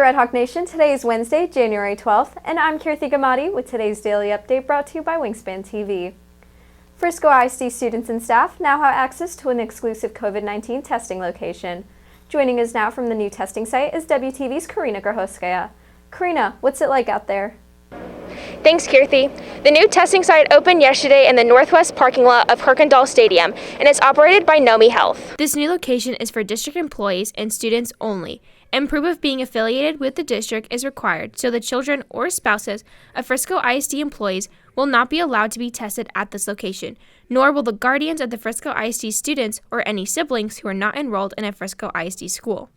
Red Hawk Nation. Today is Wednesday, January 12th, and I'm Kirthi Gummadi with today's daily update brought to you by Wingspan TV. Frisco ISD students and staff now have access to an exclusive COVID-19 testing location. Joining us now from the new testing site is WTV's Karina Grahoskaya. Karina, what's it like out there? Thanks, Kirthi. The new testing site opened yesterday in the northwest parking lot of Herkendall Stadium and is operated by Nomi Health. This new location is for district employees and students only, and proof of being affiliated with the district is required, so the children or spouses of Frisco ISD employees will not be allowed to be tested at this location, nor will the guardians of the Frisco ISD students or any siblings who are not enrolled in a Frisco ISD school.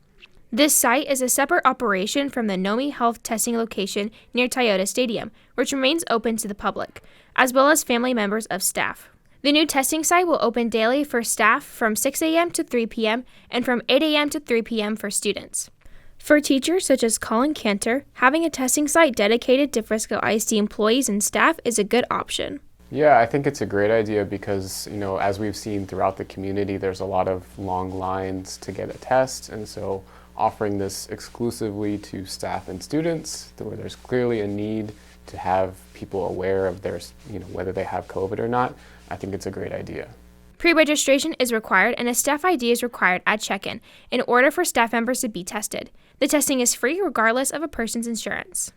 This site is a separate operation from the Nomi Health testing location near Toyota Stadium, which remains open to the public, as well as family members of staff. The new testing site will open daily for staff from 6 a.m. to 3 p.m. and from 8 a.m. to 3 p.m. for students. For teachers such as Colin Cantor, having a testing site dedicated to Frisco ISD employees and staff is a good option. Yeah, I think it's a great idea because, as we've seen throughout the community, there's a lot of long lines to get a test, and so offering this exclusively to staff and students, where there's clearly a need to have people aware of their, whether they have COVID or not, I think it's a great idea. Pre-registration is required and a staff ID is required at check-in in order for staff members to be tested. The testing is free regardless of a person's insurance.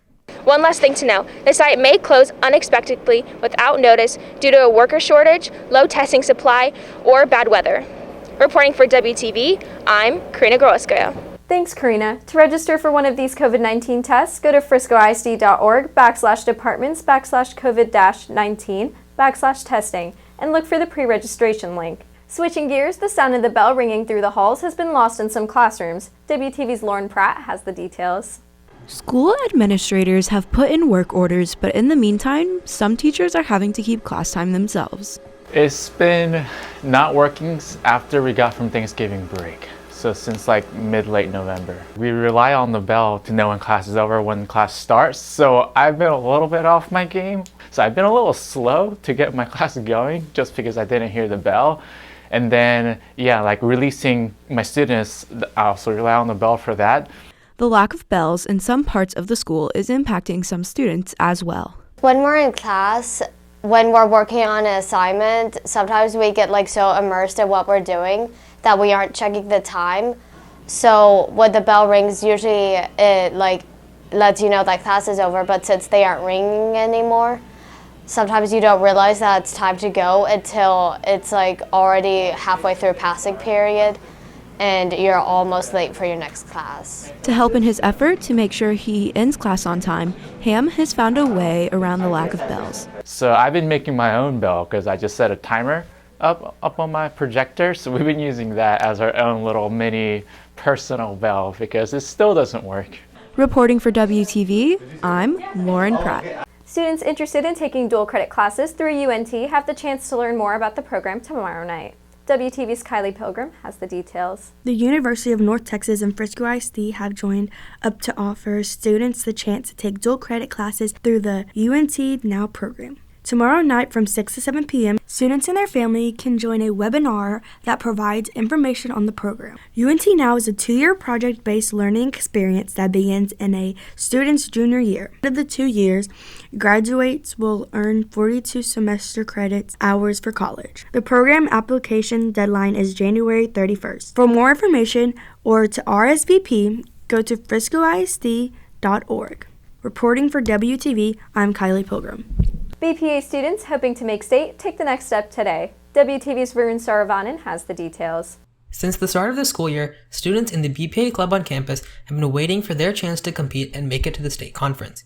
One last thing to know, the site may close unexpectedly without notice due to a worker shortage, low testing supply, or bad weather. Reporting for WTV, I'm Karina Grahoskaya. Thanks, Karina. To register for one of these COVID-19 tests, go to friscoisd.org/departments/COVID-19/testing and look for the pre-registration link. Switching gears, the sound of the bell ringing through the halls has been lost in some classrooms. WTV's Lauren Pratt has the details. School administrators have put in work orders, but in the meantime, some teachers are having to keep class time themselves. It's been not working after we got from Thanksgiving break. So since mid-late November. We rely on the bell to know when class is over, when class starts. So I've been a little bit off my game. So I've been a little slow to get my class going just because I didn't hear the bell. And then, releasing my students, I also rely on the bell for that. The lack of bells in some parts of the school is impacting some students as well. When we're in class, when we're working on an assignment, sometimes we get so immersed in what we're doing that we aren't checking the time. So when the bell rings, usually it lets you know that class is over, but since they aren't ringing anymore, sometimes you don't realize that it's time to go until it's already halfway through passing period and you're almost late for your next class. To help in his effort to make sure he ends class on time, Ham has found a way around the lack of bells. So I've been making my own bell because I just set a timer up on my projector. So we've been using that as our own little mini personal bell because it still doesn't work. Reporting for WTV, I'm Lauren Pratt. Students interested in taking dual credit classes through UNT have the chance to learn more about the program tomorrow night. WTV's Kylie Pilgrim has the details. The University of North Texas and Frisco ISD have joined up to offer students the chance to take dual credit classes through the UNT Now program. Tomorrow night from 6 to 7 p.m., students and their family can join a webinar that provides information on the program. UNT Now is a 2-year project-based learning experience that begins in a student's junior year. Of the 2 years, graduates will earn 42 semester credits hours for college. The program application deadline is January 31st. For more information or to RSVP, go to friscoisd.org. Reporting for WTV, I'm Kylie Pilgrim. BPA students hoping to make state take the next step today. WTV's Varun Saravanan has the details. Since the start of the school year, students in the BPA club on campus have been waiting for their chance to compete and make it to the state conference.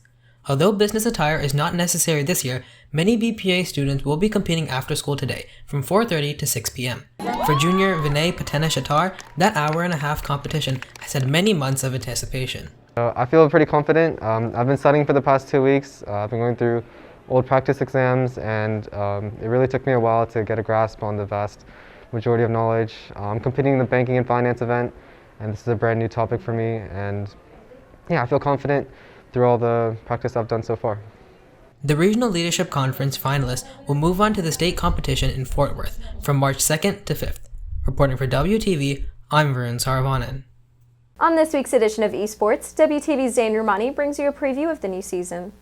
Although business attire is not necessary this year, many BPA students will be competing after school today from 4:30 to 6 p.m. For junior Vinay Patena Shatar, that hour-and-a-half competition has had many months of anticipation. I feel pretty confident. I've been studying for the past 2 weeks. I've been going through old practice exams, and it really took me a while to get a grasp on the vast majority of knowledge. I'm competing in the banking and finance event, and this is a brand new topic for me, and I feel confident through all the practice I've done so far. The Regional Leadership Conference finalists will move on to the state competition in Fort Worth from March 2nd to 5th. Reporting for WTV, I'm Varun Saravanan. On this week's edition of Esports, WTV's Zane Romani brings you a preview of the new season.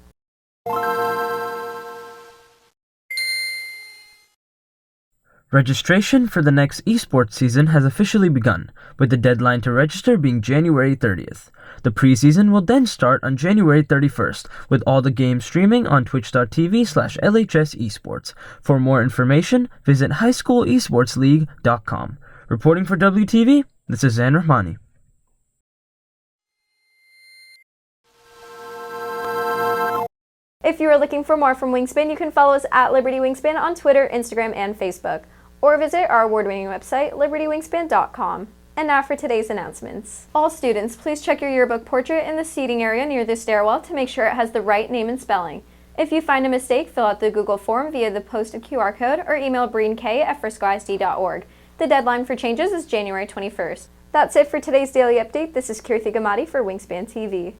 Registration for the next esports season has officially begun, with the deadline to register being January 30th. The preseason will then start on January 31st, with all the games streaming on twitch.tv/LHS Esports. For more information, visit highschoolesportsleague.com. Reporting for WTV, this is Zane Rahmani. If you are looking for more from Wingspan, you can follow us at Liberty Wingspan on Twitter, Instagram, and Facebook, or visit our award-winning website, libertywingspan.com. And now for today's announcements. All students, please check your yearbook portrait in the seating area near the stairwell to make sure it has the right name and spelling. If you find a mistake, fill out the Google form via the posted QR code or email breenk@friscoisd.org. The deadline for changes is January 21st. That's it for today's daily update. This is Kirthi Gummadi for Wingspan TV.